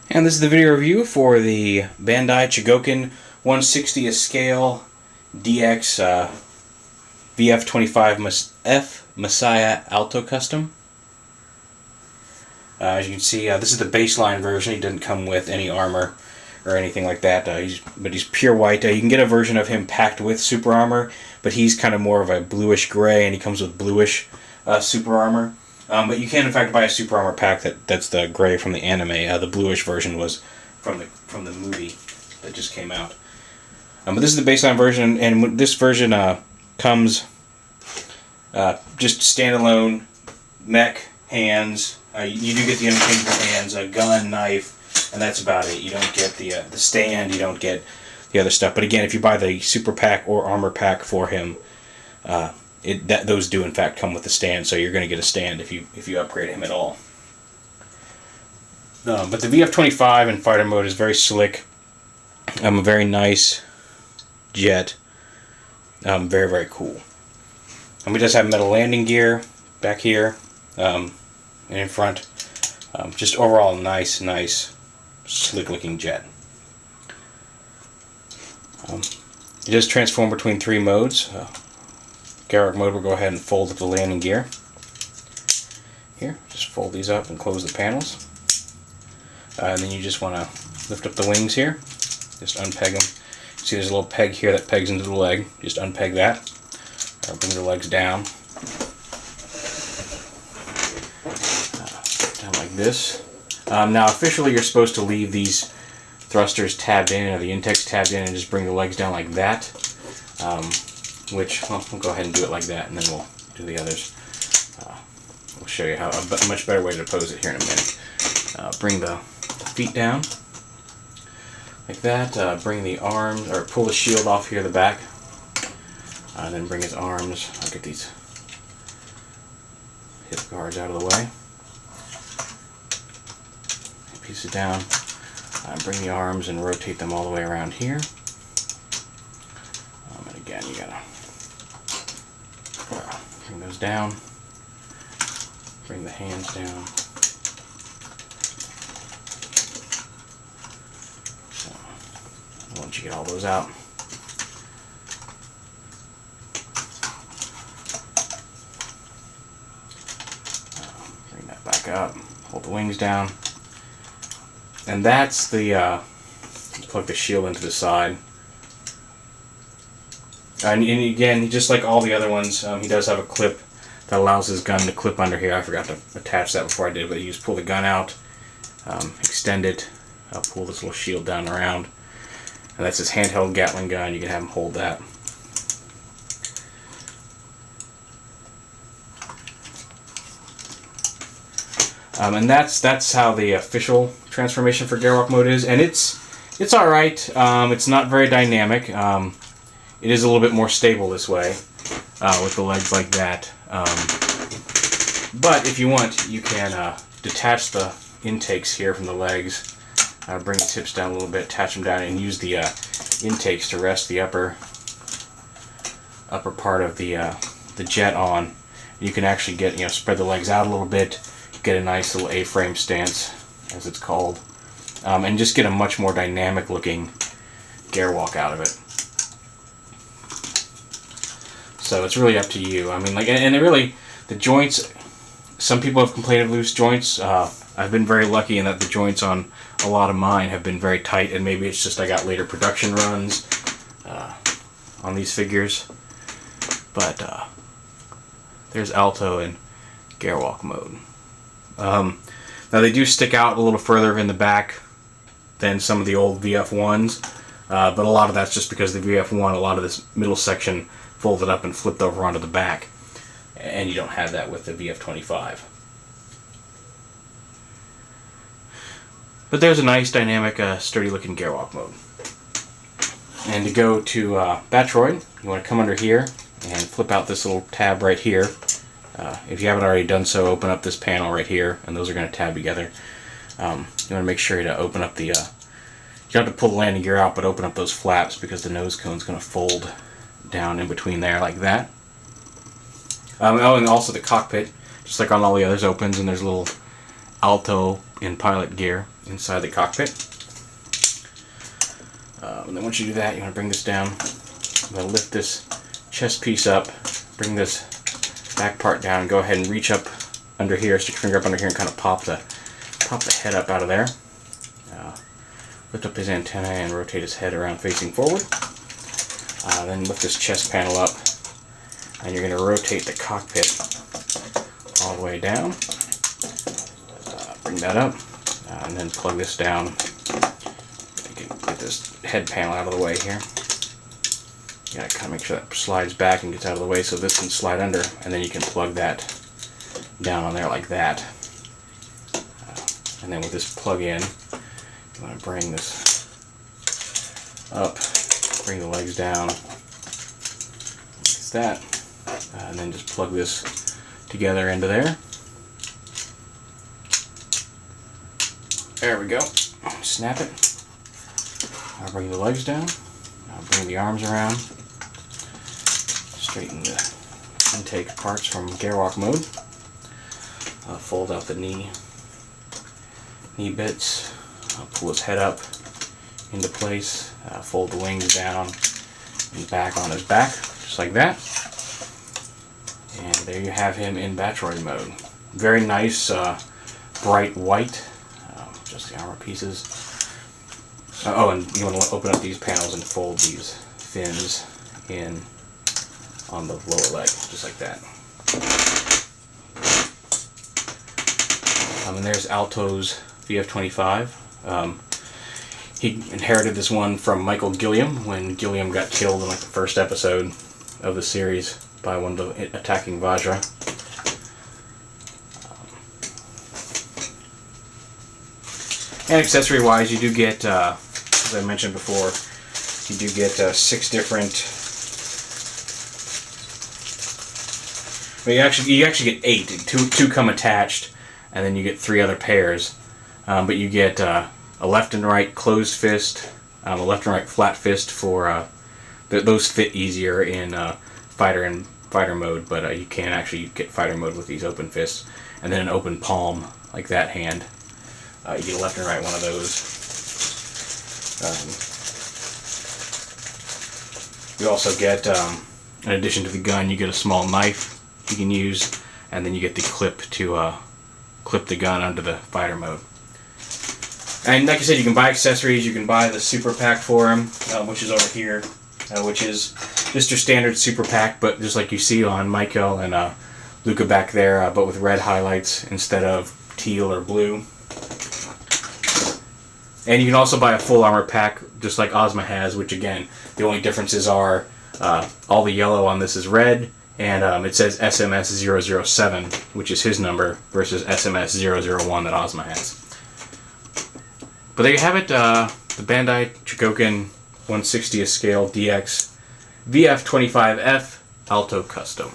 And this is the video review for the Bandai Chogokin 1/60th scale DX VF-25F Messiah Alto Custom. As you can see, this is the baseline version. He didn't come with any armor or anything like that, but he's pure white. You can get a version of him packed with super armor, but he's kind of more of a bluish gray, and he comes with bluish super armor. But you can in fact buy a super armor pack that's the gray from the anime. The bluish version was from the movie that just came out. But this is the baseline version, and this version comes just standalone mech, hands. You do get the interchangeable hands, a gun, knife, and that's about it. You don't get the stand. You don't get the other stuff. But again, if you buy the super pack or armor pack for him, those do in fact come with the stand, so you're going to get a stand if you upgrade him at all. But the VF-25 in fighter mode is very slick. A very nice jet. Very, very cool. And we just have metal landing gear back here and in front. Just overall nice, slick looking jet. It does transform between 3 modes. Garrock mode will go ahead and fold up the landing gear. Here, just fold these up and close the panels. And then you just want to lift up the wings here. Just unpeg them. See there's a little peg here that pegs into the leg. Just unpeg that. Bring the legs down. Down like this. Now officially you're supposed to leave these thrusters tabbed in, or the intakes tabbed in, and just bring the legs down like that. Which, well, we'll go ahead and do it like that, and then we'll do the others. We'll show you how a much better way to pose it here in a minute. Bring the feet down like that. Bring the arms, or pull the shield off here at the back. Then bring his arms. I'll get these hip guards out of the way. Piece it down. Bring the arms and rotate them all the way around here. And again, you gotta bring those down. Bring the hands down. So, once you get all those out, bring that back up. Hold the wings down. And that's the plug the shield into the side. And again, just like all the other ones, he does have a clip that allows his gun to clip under here. I forgot to attach that before I did, but you just pull the gun out, extend it, pull this little shield down around, and that's his handheld Gatling gun. You can have him hold that. And that's how the official transformation for Garrock mode is, and it's all right. It's not very dynamic. It is a little bit more stable this way, with the legs like that. But if you want, you can detach the intakes here from the legs, bring the tips down a little bit, attach them down, and use the intakes to rest the upper part of the jet on. You can actually get, spread the legs out a little bit, get a nice little A-frame stance, as it's called, and just get a much more dynamic looking Garrock out of it. So it's really up to you. I mean, the joints, some people have complained of loose joints. I've been very lucky in that the joints on a lot of mine have been very tight, and maybe it's just I got later production runs on these figures. But there's Alto and Garrock mode. Now they do stick out a little further in the back than some of the old VF1s, but a lot of that's just because the VF1, a lot of this middle section folded up and flipped over onto the back, and you don't have that with the VF-25. But there's a nice dynamic, sturdy looking Garrock mode. And to go to Batroid, you want to come under here and flip out this little tab right here. If you haven't already done so, open up this panel right here, and those are going to tab together. You want to make sure to open up the, you don't have to pull the landing gear out, but open up those flaps, because the nose cone's going to fold down in between there like that. Oh, and also the cockpit, just like on all the others, opens, and there's a little Alto in pilot gear. inside the cockpit. And then once you do that, you want to bring this down. I'm going to lift this chest piece up, bring this back part down, and go ahead and reach up under here, stick your finger up under here and kind of pop the head up out of there. Lift up his antennae and rotate his head around facing forward. Then lift this chest panel up, and you're going to rotate the cockpit all the way down. Bring that up, and then plug this down. Get this head panel out of the way here. You gotta kind of make sure that slides back and gets out of the way so this can slide under, and then you can plug that down on there like that. And then with this plug in, you want to bring this up, bring the legs down, like that, and then just plug this together into there. There we go. Snap it. I'll bring the legs down. I'll bring the arms around. Straighten the intake parts from gearwalk mode. Fold out the knee bits. Pull his head up into place. Fold the wings down and back on his back, just like that. And there you have him in Batroid mode. Very nice, bright white. Just the armor pieces. Oh, and you want to open up these panels and fold these fins in on the lower leg, just like that. And there's Alto's VF-25. He inherited this one from Michael Gilliam when Gilliam got killed in like the first episode of the series by one of the attacking Vajra. And accessory-wise, you do get, as I mentioned before, you do get 6 different. Well, you actually get 8. Two come attached, and then you get 3 other pairs. But you get a left and right closed fist, a left and right flat fist for those fit easier in fighter mode. But you can actually get fighter mode with these open fists, and then an open palm like that hand. You get a left and right one of those. You also get, in addition to the gun, you get a small knife you can use, and then you get the clip to clip the gun under the fighter mode. And like I said, you can buy accessories. You can buy the super pack for him, which is over here, which is just your standard super pack, but just like you see on Michael and Luca back there, but with red highlights instead of teal or blue. And you can also buy a full armor pack, just like Ozma has, which again, the only differences are all the yellow on this is red, and it says SMS-007, which is his number, versus SMS-001 that Ozma has. But there you have it, the Bandai Chogokin 1/60th scale DX VF-25F Alto Custom.